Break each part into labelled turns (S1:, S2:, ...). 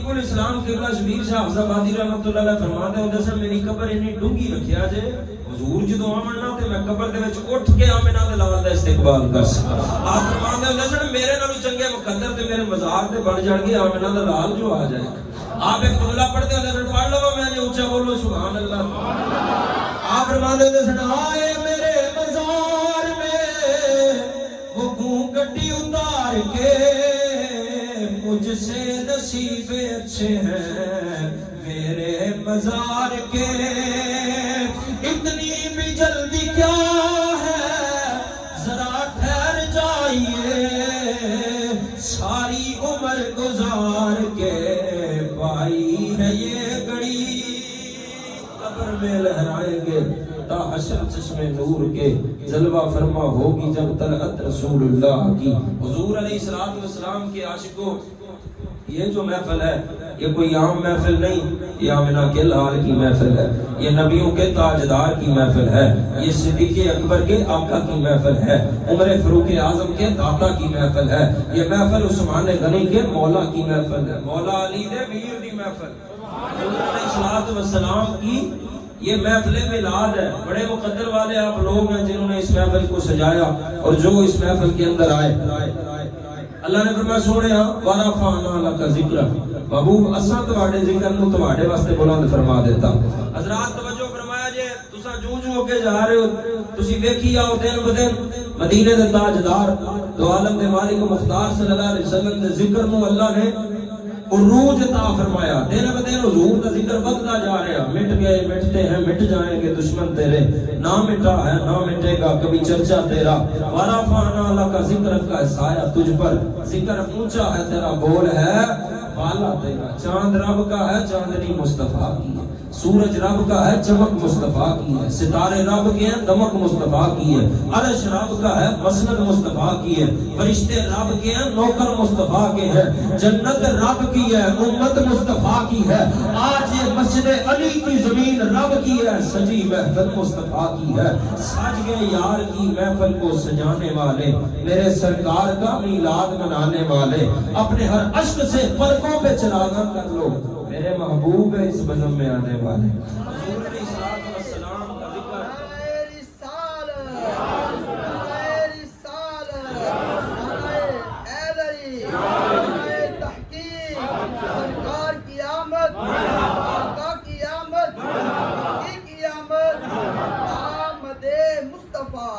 S1: اسلام قبلہ شبیر شاہ حفظ آبادی رحمت اللہ علیہ فرماتے ہیں جیسے میری قبر انی ڈونگی رکھیا جے حضور جدو آمنا تے میں قبر دے وچ اٹھ کے آمنا دے لال دا استقبال کر سکا. آپ فرماتے ہیں جیسے میرے نالو چنگے مقدر تے میرے مزار تے بڑھ جان گے آمنا دے لال جو آ جائے. آپ ایک جملہ پڑھتے ہیں جیسے پڑھ لو میں نے اونچا بولو سبحان اللہ. آپ فرماتے ہیں جیسے آئے میرے مزار میں وہ گوں گٹی اتار کے مجھ سے نصیب اچھے ہیں میرے مزار کے. اتنی بھی جلدی کیا ہے ذرا ٹھہر جائیے ساری عمر گزار کے پائی ہے یہ گھڑی قبر میں لہرائیں گے تا حشر چشم نور کے جلوہ فرما ہوگی جب طلعت رسول اللہ کی. حضور علیہ السلام کے عاشقوں یہ جو محفل ہے یہ کوئی عام محفل نہیں, یہ آمنہ کے لال کی محفل ہے, یہ نبیوں کے تاجدار کی محفل ہے, یہ صدیق اکبر کے آقا کی محفل ہے, عمر فاروق اعظم کے داتا کی محفل ہے, یہ محفل عثمان غنی کے مولا کی محفل ہے, مولا علی دے میر دی محفل. حضور علیہ السلام کی یہ محفل میلاد ہے. بڑے مقدر والے آپ لوگ ہیں جنہوں نے اس محفل کو سجایا اور جو اس محفل کے اندر آئے. اللہ نے فرمایا سونے وَرَفَعْنَا لَكَ ذِكْرَكَ محبوب اساں تواڈے ذکر نو تواڈے واسطے بلند فرما دیتا. حضرات توجہ فرمایا جے تساں جو ہو کے جا رہے ہو تسی ویکھی آؤ دن بدن مدینے دے تاجدار دو عالم دے مالک مختار صلی اللہ علیہ وسلم دے ذکر نو اللہ نے عروج عطا فرمایا. دن بدن حضور کا ذکر بڑھتا جا رہا. مٹ گئے مٹتے ہیں مٹ جائیں گے دشمن تیرے, نہ مٹا ہے نہ مٹے گا کبھی چرچا تیرا. وَرَفَعْنَا لَكَ ذِكْرَكَ کا سایہ تجھ پر, ذکر اونچا ہے تیرا, بول ہے بالا تیرا. چاند رب کا ہے چاندنی مصطفیٰ کی ہے, سورج رب کا ہے چمک مصطفیٰ کی ہے, ستارے رب کے ہیں دمک مصطفیٰ کی ہے, عرش رب کا ہے مسند مصطفیٰ کی ہے, فرشتے رب کے ہیں نوکر مصطفیٰ کے ہیں, جنت رب کی ہے امت مصطفیٰ کی ہے. آج یہ مسجد علی کی زمین رب کی ہے سجی محفل مصطفیٰ کی ہے. سج گئے یار کی محفل کو سجانے والے, میرے سرکار کا میلاد منانے والے, اپنے ہر عشق سے پلکوں پہ چراغاں کر لو میرے محبوب ہے اس بزم میں آنے والے. حضور علیہ السلام کا ذکر
S2: سرکار کی آمد آقا کی آمد کی آمد آمد مصطفیٰ.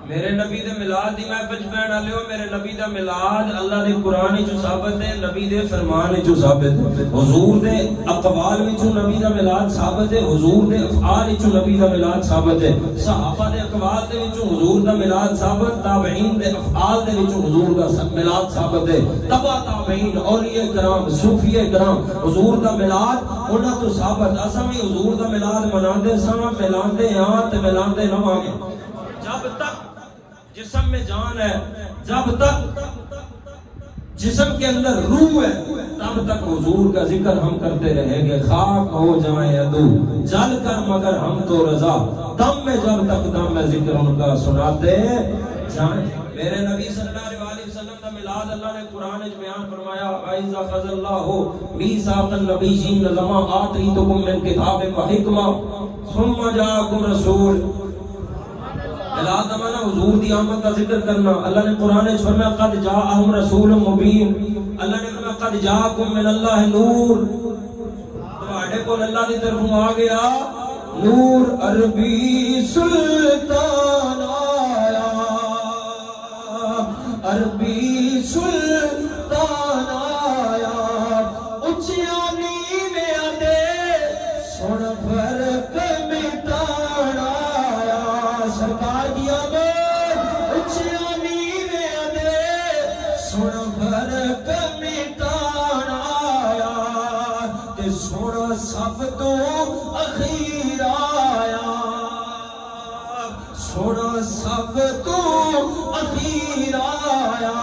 S1: میرے نبی دے میلاد دی محفل بہن والے ہو. میرے نبی دا میلاد اللہ دے قرآن وچ ثابت ہے, نبی دے فرمان وچ ثابت ہے, حضور دے اقوال وچ نبی دا میلاد ثابت ہے, حضور دے افعال وچ نبی دا میلاد ثابت ہے, صحابہ دے اقوال دے وچ حضور دا میلاد ثابت, تابعین دے افعال دے وچ حضور دا میلاد ثابت ہے, تبع تابعین اولیاء کرام صوفیاء کرام حضور دا میلاد انہاں تو ثابت. اساں بھی حضور دا میلاد مناندے ساں, ملاندے ہاں تے ملاندے رہاں گے جب تک جسم میں جان ہے, جب تک جسم کے اندر روح ہے تب تک حضور کا ذکر ہم کرتے رہیں گے. خاک ہو جائیں ادو جل کر مگر ہم تو رضا, دم میں جب تک دم میں ذکر ان کا سناتے جائیں. میرے نبی صلی اللہ علیہ وسلم کا میلاد اللہ نے قرآن میں بیان فرمایا, وَإِذَا خَذَ اللَّهُ مِيثَاقَ النَّبِيِّينَ لَمَا آتَيْتُكُم مِّن كِتَابٍ وَحِكْمَةٍ ثُمَّ جَاءَكُمْ رَسُولٌ. میلاد مانا حضور دی آمد کا ذکر کرنا. اللہ نے قرآن میں فرمایا قد جاءہم رسول مبین, اللہ نے فرمایا قد جاءکم من اللہ نور, تمہارے کو اللہ دی طرف آ گیا نور. عربی سلطان آیا, عربی سلطان آیا, اچھیانی میں آدے سن فرق مٹانا. سرکار کی آمد اچھیانی میں آدے سن فرق مٹانا آیا, تے سن سب تو اخیر آیا, سن سب تو اخیر آیا.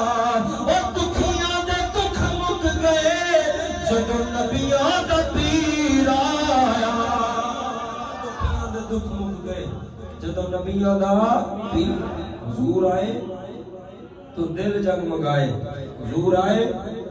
S1: اور دکھیاں دے دکھ مک گئے جدو نبیاں دا پیر آیا. دکھیاں دے دکھ مک گئے جدو نبیوں دا پیر. حضور آئے تو دل جگمگائے, حضور آئے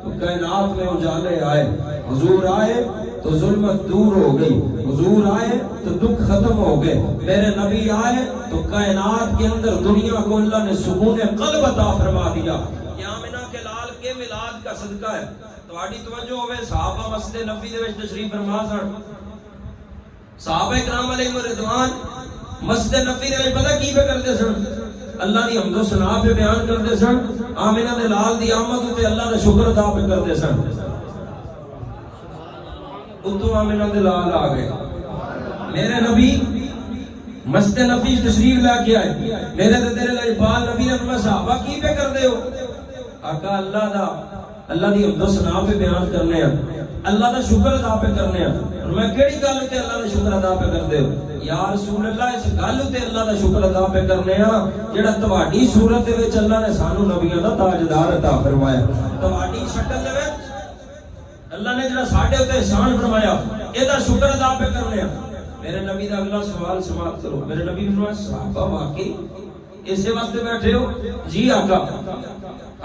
S1: تو کائنات میں اجالے آئے، حضور آئے تو ظلمت دور ہو گئی، حضور آئے تو دکھ ختم ہو گئے، میرے نبی آئے تو کائنات کے اندر دنیا کو اللہ نے سکون قلب عطا فرما دیا۔ یہ آمنہ کے لال کے میلاد کا صدقہ ہے۔ تواڈی توجہ ہوے صحابہ مسجد نبوی دے وچ تشریف فرما سن، صحابہ کرام علیہم رضوان مسجد نبوی دے وچ پتہ کی پہ کرتے سن؟ اللہ دی حمد و ثنا پہ بیان کرتے سن، آمنہ دے لال دی آمد تے اللہ دا شکر ادا پہ کرتے سن۔ اتو آمنہ دے لال آ گئے، میرے نبی مسجد نبوی تشریف لا کے آئے، میرے تے تیرے لاجپال نبی نے فرمایا صحابہ کی پہ کردے ہو؟ آقا اللہ دی حمد و ثنا پہ بیان کرنے ہیں، اللہ دا شکر ادا پہ کرنے ہیں۔ اور میں کیڑی گل تے اللہ دا شکر ادا پہ کردے ہو؟ یا رسول اللہ اس گل تے اللہ دا شکر ادا پہ کرنے ہیں جڑا تواڈی صورت دے وچ اللہ نے سانو نبیاں دا تاجدار عطا فرمایا، تواڈی شکل دے وچ اللہ نے جڑا ساڈے تے احسان فرمایا اے دا شکر ادا پہ کرنے ہیں۔ میرے نبی دا اگلا سوال سماعت کرو۔ میرے نبی نے فرمایا صحابہ واقعی اسے واسطے بیٹھے ہو؟ جی آقا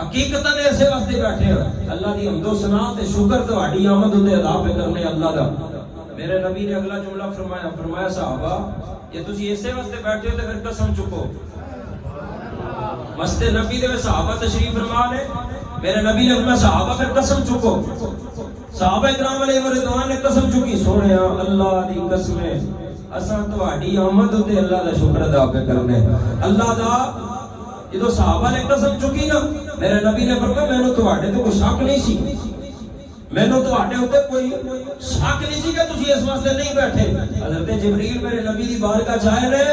S1: حقیقتاً ایسے واسطے بیٹھے ہیں، اللہ دی حمد و ثنا تے شکر تواڈی آمد تے ادا پہ کرنے اللہ دا۔ میرے نبی نے اگلا جملہ فرمایا صحابہ یہ تسی ایسے واسطے بیٹھے ہو تے پھر قسم چکو۔ مسجد نبی دے صحابہ تشریف فرما نے، میرے نبی نے فرمایا صحابہ پھر قسم چکو۔ صحابہ کرام علیہ رضوان نے قسم چکی، سونیا اللہ دی قسمیں اساں تواڈی آمد تے اللہ دا شکر ادا پہ کرنے اللہ دا۔ جدو صحابہ نے قسم چکی نا، میرے نبی نے فرمایا مینوں تواڈے تے کوئی شک نہیں سی، مینوں تواڈے اوتے کوئی شک نہیں سی کہ تسی اس واسطے نہیں بیٹھے۔ حضرت جبریل میرے نبی دی بارگاہ چ آئے نے،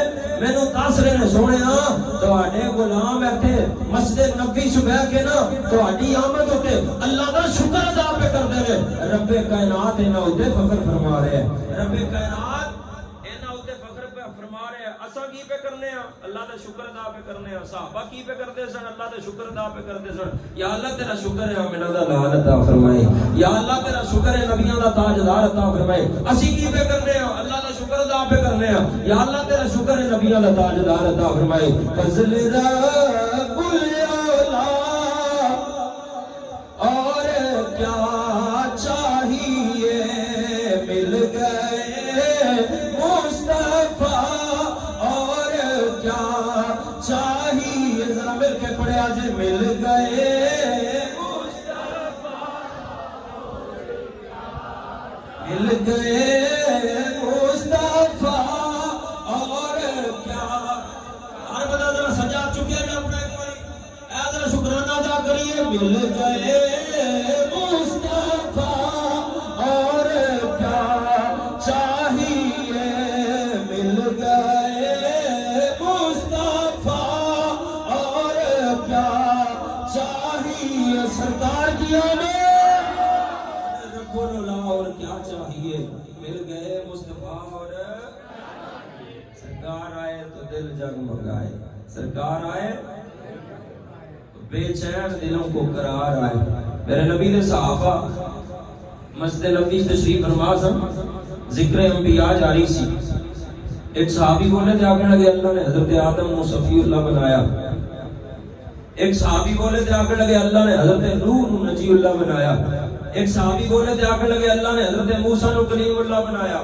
S1: مینوں دس رہے نے سونیا تواڈے غلام ایتھے مسجد نبوی چ بیٹھ کے نا تواڈی آمد تے اللہ دا شکر ادا پہ کردے نے۔ رب کائنات انہاں اوتے فخر فرما رہے ہیں، رب کائنات انہاں اوتے فخر فرما رہے ہیں۔ اساں کی پہ کرنے ہیں؟ اللہ دا شکر ادا پہ کرنے ہیں۔ صحابہ کی پہ کرتے سن؟ اللہ دا شکر ادا پہ کرتے سن۔ یا اللہ تیرا شکر ہے آمنہ دا لال عطا فرمائے، یا اللہ تیرا شکر ہے نبیوں دا تاجدار عطا فرمائے۔ اسی کی پہ کرنے ہیں؟ اللہ دا شکر ادا پہ کرنے ہیں، یا اللہ تیرا شکر ہے نبیوں دا تاجدار عطا فرمائے۔ فضل رب الاولا اور کیا چاہیے مل گئے مصطفیٰ، اور کیا چاہیے ذرا مل کے پڑھے آج مل گئے مصطفیٰ، مل گئے مصطفیٰ، اور کیا۔ ہر بندہ ذرا سجا چکے میں اپنا ایک بار اے ذرا شکرانہ ادا کریے، مل گئے مصطفیٰ، اور کیا چاہیے مل گئے مصطفیٰ، اور کیا چاہیے سرکار کی آمد، رب الاولا اور کیا چاہیے مل گئے مصطفیٰ، اور سرکار آئے تو دل جگمگائے، سرکار آئے تو بے چین دلوں کو قرار آئے۔ میرے نبی نے صحابہ مسجد نبوی تشریف فرما سن، ذکر انبیاء جاری سی۔ ایک صحابی بولے تھے آگے لگے اللہ نے حضرت آدم کو صفی اللہ بنایا، ایک صحابی بولے تھے آگے لگے اللہ نے حضرت نوح کو نجی اللہ بنایا، ایک صحابی بولے تھے آگے لگے اللہ نے حضرت موسیٰ کو کلیم اللہ بنایا،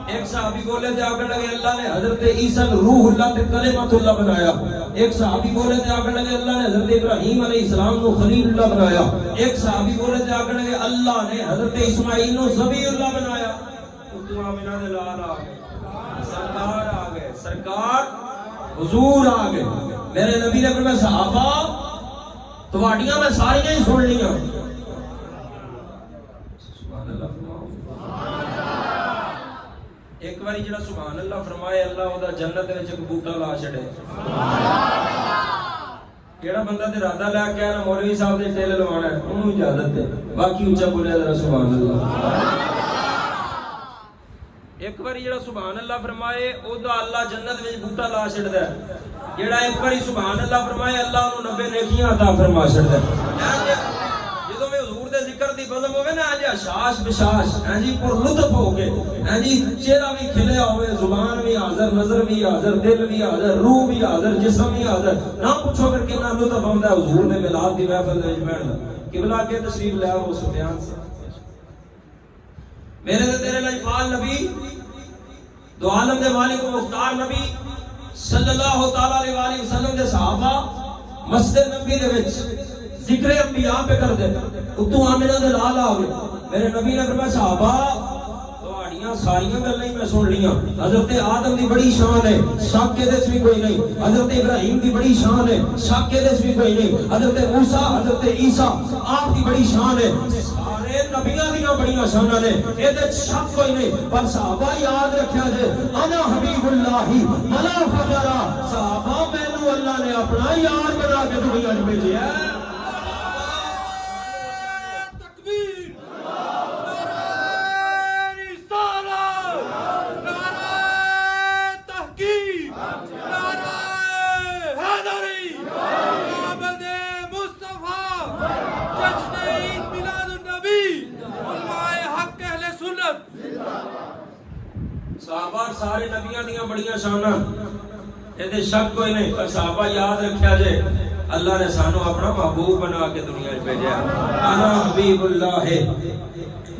S1: ایک صحابی بولے تھے آگے لگے اللہ نے حضرت عیسیٰ روح اللہ تے کلمۃ اللہ بنایا، ایک صحابی بولے تھے آگے لگے اللہ نے حضرت ابراہیم علیہ السلام کو خلیل اللہ بنایا، ایک صحابی بولے تھے آگے لگے اللہ نے حضرت اسماعیل کو ذبیح اللہ بنایا۔ تو آمنہ دے لال آ گئے، سرکار آ گئے، سرکار حضور آ گئے۔ میرے نبی نے فرمایا صحابہ تواڈیاں میں ساریاں ہی سن لیاں۔ سبحان اللہ ایک باری جڑا سبحان اللہ فرمائے اللہ او دا جنت وچ ایک بوٹا لا چھڑے۔ کیڑا بندہ تے ارادہ لے کے آنا مولوی صاحب دے ٹیل لوانا ہے اونوں اجازت ہے، باقی اونچا بولے ذرا سبحان اللہ۔ ایک باری جڑا سبحان اللہ فرمائے او دا اللہ جنت وچ بوٹا لا چھڑدا ہے، جڑا ایک باری سبحان اللہ فرمائے اللہ اونوں 90 نیکیاں عطا فرما چھڑدا ہے۔ جدوں میں حضور دے ذکر دی بزم ہوے نا اج حشاش بشاش ہیں جی پر لطف ہو کے ہیں جی چہرہ بھی کھلیا ہوئے زبان بھی حاضر نظر بھی حاضر دل بھی حاضر روح بھی حاضر جسم بھی حاضر نہ پوچھو پھر کتنا لطف آتا ہے حضور نے میلاد دی محفل وچ بیٹھنا قبلہ کے تشریف لے آؤ سفیان سے میرے تے تیرے لجپال نبی دو عالم دے مالک و مختار نبی صلی اللہ تعالی علیہ وآلہ وسلم دے صحابہ مسجد نبی دے وچ ذکر انبیاء پہ کر دے اتو آمنہ دے لال آگے میرے نبی نے فرمایا صحابہ تواڈیاں ساریاں گلاں ہی میں سن لیاں حضرت آدم دی بڑی شان ہے شک کے دس بھی کوئی نہیں حضرت ابراہیم دی بڑی شان ہے شک کے دس بھی کوئی نہیں حضرت موسیٰ حضرت عیسیٰ آپ دی بڑی شان ہے سارے نبیاں دیاں بڑیاں شاناں نے اے شک کوئی نہیں پر صحابہ یاد رکھیا جے انا حبیب اللہ بلا فخرا صحابہ مینوں اللہ نے اپنا یار بنا کے دنیا وچ بھیجیا ہے صحابہ سارے نبیاں دیاں بڑیاں شاناں اے شک کوئی نہیں پر صحابہ یاد رکھیا جے اللہ نے سانو اپنا محبوب بنا کے دنیا وچ بھیجا انا حبیب اللہ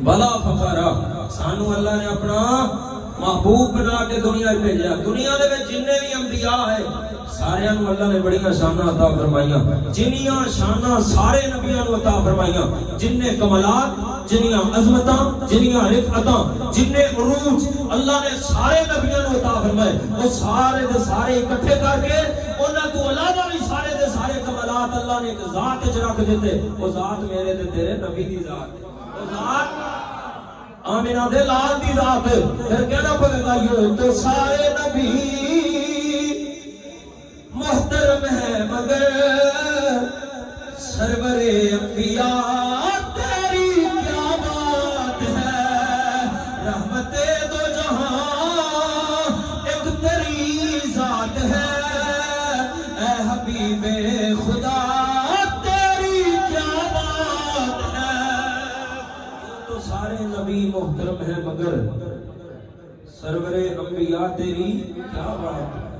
S1: بلا فخرا سانو اللہ نے اپنا محبوب بنا کے دنیا وچ بھیجا دنیا دے وچ جننے بھی انبیاء ہے سارے نو اللہ نے بڑیاں شاناں عطا فرمائیاں جنیاں شاناں سارے نبیاں نو عطا فرمائیاں جن نے کمالات جنیاں عظمتاں جنیاں رفعتاں جن نے عروج اللہ نے سارے نبیاں نو عطا فرمائے وہ سارے دے سارے اکٹھے کر کے انہاں تو علاوہ بھی سارے دے سارے کمالات اللہ نے ایک ذات وچ رکھ دیتے وہ ذات میرے تے تیرے نبی دی ذات وہ ذات آمینہ دے لال دی ذات پھر کہنا پڑے گا یہ تو سارے نبی محترم ہے مگر سرور انبیاء تیری کیا بات ہے رحمت دو جہاں ایک تیری ذات ہے اے حبیب خدا تیری کیا بات ہے تو سارے نبی محترم ہیں مگر سرور انبیاء تیری کیا بات ہے